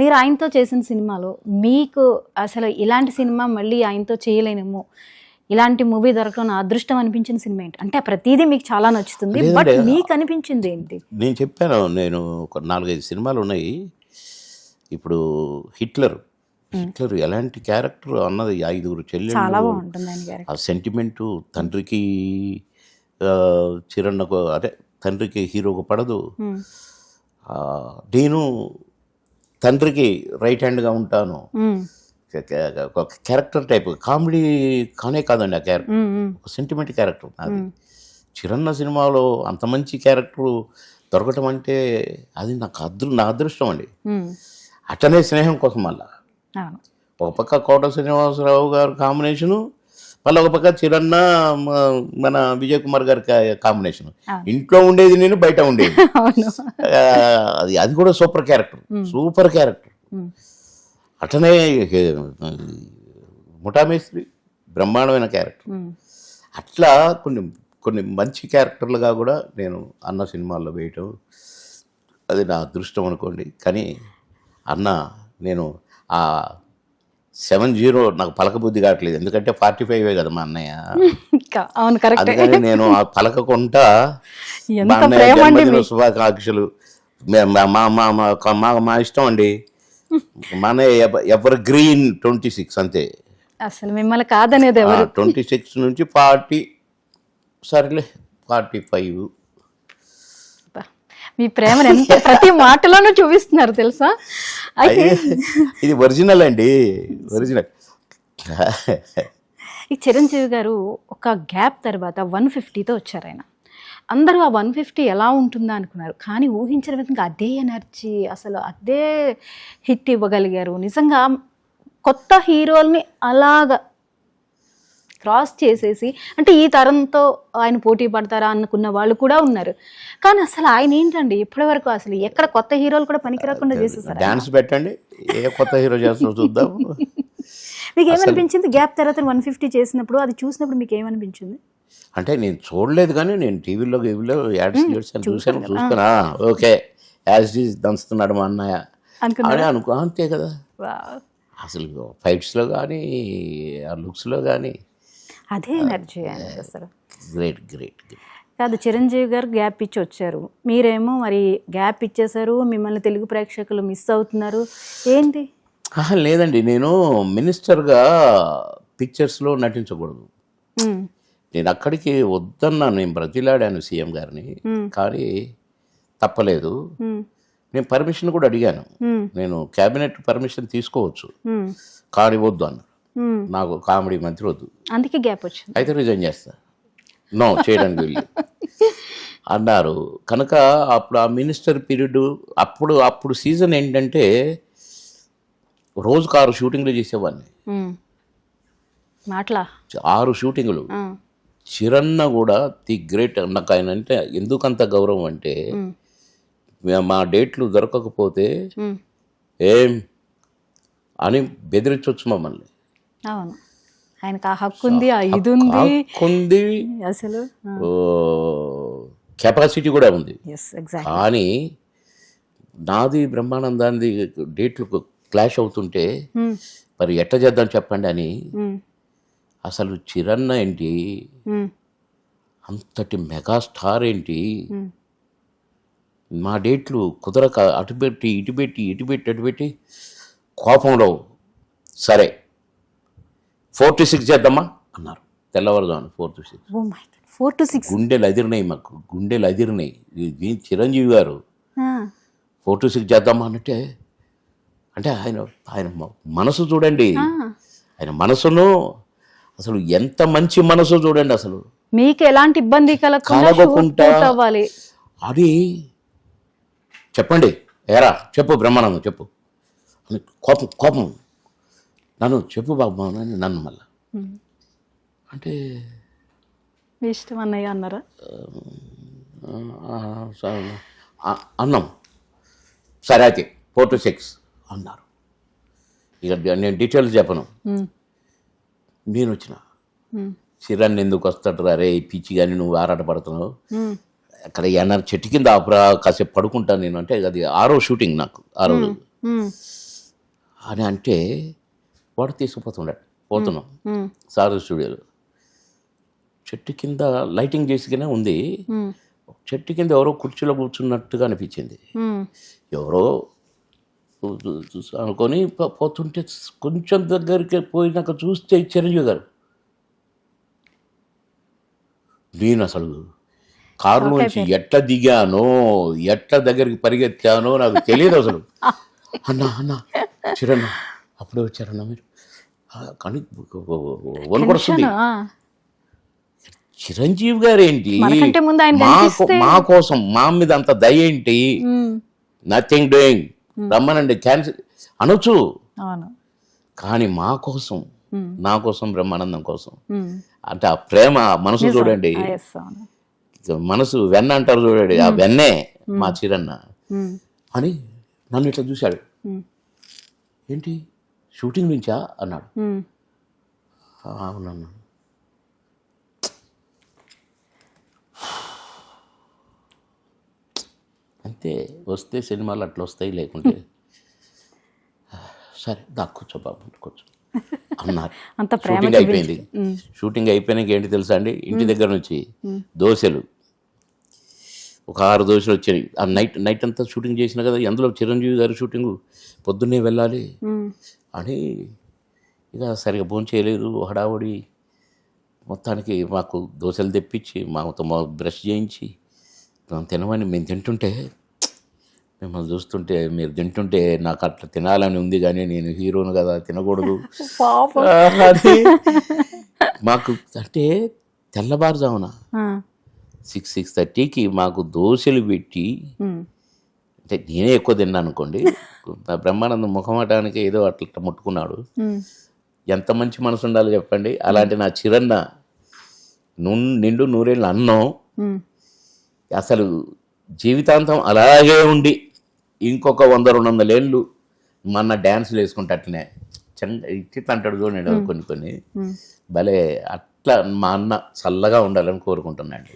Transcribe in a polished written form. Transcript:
మీరు ఆయనతో చేసిన సినిమాలో మీకు అసలు ఇలాంటి సినిమా మళ్ళీ ఆయనతో చేయలేనేమో, ఇలాంటి మూవీ దొరకడం నా అదృష్టం అనిపించిన సినిమా ఏంటి? అంటే ప్రతిదీ మీకు చాలా నచ్చుతుంది, బట్ మీకు అనిపించింది ఏంటి? నేను చెప్పాను, నేను ఒక 4-5 సినిమాలు ఉన్నాయి. ఇప్పుడు హిట్లర్ ఎలాంటి క్యారెక్టర్ అన్నది, 5 చెల్లెళ్ళు, చాలా బాగుంటుంది ఆయన క్యారెక్టర్. ఆ సెంటిమెంటు తండ్రికి చిరణకు, అదే తండ్రికి హీరోకు పడదు. నేను తండ్రికి రైట్ హ్యాండ్గా ఉంటాను. ఒక క్యారెక్టర్ టైప్ కామెడీ కానే కాదండి ఆ క్యారెక్టర్, ఒక సెంటిమెంట్ క్యారెక్టర్ అది. చిరన్న సినిమాలో అంత మంచి క్యారెక్టర్ దొరకటం అంటే అది నాకు నా అదృష్టం అండి. అట్లనే స్నేహం కోసం మళ్ళా ఒక పక్క కోట శ్రీనివాసరావు గారు కాంబినేషను, మళ్ళీ ఒక పక్క చిరన్న మన విజయ్ కుమార్ గారి కాంబినేషన్. ఇంట్లో ఉండేది నేను, బయట ఉండేది. అది కూడా సూపర్ క్యారెక్టర్. అట్లనే ముఠామేస్త్రి బ్రహ్మాండమైన క్యారెక్టర్. అట్లా కొన్ని మంచి క్యారెక్టర్లుగా కూడా నేను అన్న సినిమాల్లో వేయటం అది నా అదృష్టం అనుకోండి. కానీ అన్న నేను ఆ 70 నాకు పలకబుద్ధి కావట్లేదు, ఎందుకంటే 45 కదా మా అన్నయ్య. అందుకని నేను ఆ పలకకుండా మా అన్నయ్య జన్మదిన శుభాకాంక్షలు, మా ఇష్టం అండి. మన ఎవర్ గ్రీన్ 26 అంతే. అసలు మిమ్మల్ని కాదనేది 26 నుంచి 40, సరేలే 45. మీ ప్రేమను ఎంత ప్రతి మాటలోనూ చూపిస్తున్నారు తెలుసా. ఇది ఒరిజినల్ అండి, ఒరిజినల్. ఈ చిరంజీవి గారు ఒక గ్యాప్ తర్వాత 150తో వచ్చారు. ఆయన అందరూ ఆ 150 ఎలా ఉంటుందా అనుకున్నారు, కానీ ఊహించిన విధంగా అదే ఎనర్జీ, అసలు అదే హిట్ ఇవ్వగలిగారు. నిజంగా కొత్త హీరోల్ని అలాగా క్రాస్ చేసేసి, అంటే ఈ తరంతో ఆయన పోటీ పడతారా అనుకున్న వాళ్ళు కూడా ఉన్నారు. కానీ అసలు ఆయన ఏంటండి ఇప్పటి వరకు అసలు ఎక్కడ కొత్త హీరోలు కూడా పనికిరాకుండా చేసేసారు. డాన్స్ పెట్టండి, ఏ కొత్త హీరో చేస్తున్నా చూద్దాం. మీకు ఏమనిపించింది గ్యాప్ తర్వాత 150 చేసినప్పుడు? అది చూసినప్పుడు మీకు ఏమనిపించింది? అంటే నేను చూడలేదు, కానీ నేను టీవీలో యాడ్స్ చూసుకున్నా, ఓకే యాజ్ ఈజ్ దంచుతున్నాడు మా అన్నయ్య అని అంతే కదా. అసలు ఫైట్స్లో కానీ ఆ లుక్స్లో కానీ అదే ఎనర్జీ అసలు గ్రేట్. కాదు, చిరంజీవి గారు గ్యాప్ ఇచ్చి వచ్చారు, మీరేమో మరి గ్యాప్ ఇచ్చేసారు, మిమ్మల్ని తెలుగు ప్రేక్షకులు మిస్ అవుతున్నారు ఏంటి? లేదండి, నేను మినిస్టర్గా పిక్చర్స్లో నటించకూడదు. నేను అక్కడికి వద్దన్నాను, నేను బ్రతిలాడాను సీఎం గారిని, కానీ తప్పలేదు. నేను పర్మిషన్ కూడా అడిగాను, నేను క్యాబినెట్ పర్మిషన్ తీసుకోవచ్చు, కానీ వద్దు అన్నారు. నాకు కామెడీ మంత్రి వద్దు, అందుకే గ్యాప్ వచ్చింది. అయితే రిజైన్ చేస్తా, నో చేయడానికి వెళ్ళి అన్నారు. కనుక అప్పుడు ఆ మినిస్టర్ పీరియడ్, అప్పుడు సీజన్ ఏంటంటే రోజుకు 6 షూటింగ్లు చేసేవాడిని. 6 షూటింగులు. చిరన్న కూడా ది గ్రేట్. నాకు ఆయన అంటే ఎందుకంత గౌరవం అంటే, మా డేట్లు దొరకకపోతే ఏం అని బెదిరించవచ్చు మమ్మల్ని. అవును, ఆయనకు ఆ హక్కు ఉంది, ఆ ఇది ఉంది, అసలు కెపాసిటీ కూడా ఉంది. కానీ నాది బ్రహ్మానందాన్ని డేట్లు క్లాష్ అవుతుంటే మరి ఎట్లా చేద్దాం చెప్పండి అని, అసలు చిరన్న ఏంటి, అంతటి మెగాస్టార్ ఏంటి, మా డేట్లు కుదరక అటు పెట్టి కోపంలో సరే 4-6 చేద్దామా అన్నారు. తెల్లవారుదాను 4 to 6 గుండెలు అదిరినాయి. ఇది చిరంజీవి గారు 4 to 6 చేద్దామా అంటే ఆయన మనసు చూడండి, ఆయన మనసును అసలు ఎంత మంచి మనసు చూడండి. అసలు మీకు ఎలాంటి ఇబ్బంది కలగకుండా అది చెప్పండి, ఏరా చెప్పు బ్రహ్మానందం చెప్పు, కోపం నన్ను చెప్పు బాబు నన్ను మళ్ళా అంటే ఇష్టం అన్నయ్య అన్నారా? అన్నాం, సరే అయితే 4 to 6 అన్నారు. ఇక నేను డీటెయిల్స్ చెప్పను. నేను వచ్చిన చిరాన్ని ఎందుకు వస్తాడు రే పిచ్చి కానీ నువ్వు ఆరాట పడుతున్నావు, అక్కడ చెట్టు కింద ఆపురా కాసేపు పడుకుంటాను నేను అంటే, అది 6వ షూటింగ్ నాకు. ఆ రోజు అని అంటే వాడు పోతున్నాం సార్ స్టూడియోలో. చెట్టు కింద లైటింగ్ చేసిగానే ఉంది. చెట్టు కింద ఎవరో కుర్చీలో కూర్చున్నట్టుగా అనిపించింది. ఎవరో అనుకొని పోతుంటే కొంచెం దగ్గరికి పోయినాక చూస్తే చిరంజీవి గారు. నేను అసలు కారులోంచి ఎట్లా దిగానో ఎట్లా దగ్గరికి పరిగెత్తానో నాకు తెలియదు అసలు. అన్నా చిరన్న అప్పుడే వచ్చారన్నా మీరు కానీ వనకొడుతుంది. చిరంజీవి గారు ఏంటి మా కోసం మా మీద అంత దయ ఏంటి? నథింగ్ డూయింగ్ రమ్మనండి క్యాన్సిల్ అనొచ్చు, కానీ మా కోసం నా కోసం బ్రహ్మానందం కోసం అంటే ఆ ప్రేమ మనసు చూడండి. మనసు వెన్న అంటారు చూడండి, ఆ వెన్నే మా చిరన్న అని నన్ను ఇట్లా చూశాడు. ఏంటి షూటింగ్ నుంచా అన్నాడు. అవునన్నా. అంతే, వస్తే సినిమాలు అట్లా వస్తాయి, లేకుంటే సరే దా కూర్చో బాబు కూర్చో అన్నారు. షూటింగ్ అయిపోయింది. షూటింగ్ అయిపోయినాక ఏంటి తెలుసా అండి, ఇంటి దగ్గర నుంచి దోశలు ఒక 6 దోశలు వచ్చాయి. ఆ నైట్ అంతా షూటింగ్ చేసిన కదా, అందులో చిరంజీవి గారి షూటింగ్ పొద్దున్నే వెళ్ళాలి అని ఇక సరిగా భోజనం చేయలేదు. హడావుడి మొత్తానికి మాకు దోశలు తెప్పించి మాతో బ్రష్ చేయించి తినమని మేము తింటుంటే, మిమ్మల్ని చూస్తుంటే మీరు తింటుంటే నాకు అట్లా తినాలని ఉంది, కానీ నేను హీరోను కదా తినకూడదు అది మాకు. అంటే తెల్లవారుజామున 6:30కి మాకు దోశలు పెట్టి, అంటే నేనే ఎక్కువ తిన్నాను అనుకోండి. బ్రహ్మానందం ముఖమాటానికి ఏదో అట్లా ముట్టుకున్నాడు. ఎంత మంచి మనసు ఉండాలో చెప్పండి. అలాంటి నా చిరన్న నిండు నూరేళ్ళు అన్నం అసలు జీవితాంతం అలాగే ఉండి ఇంకొక 100-200 ఏళ్ళు మన డ్యాన్సులు వేసుకుంటే అట్లనే ఇట్లా అంటాడు చూడండి కొన్ని భలే. అట్లా మా అన్న చల్లగా ఉండాలని కోరుకుంటున్నాండి.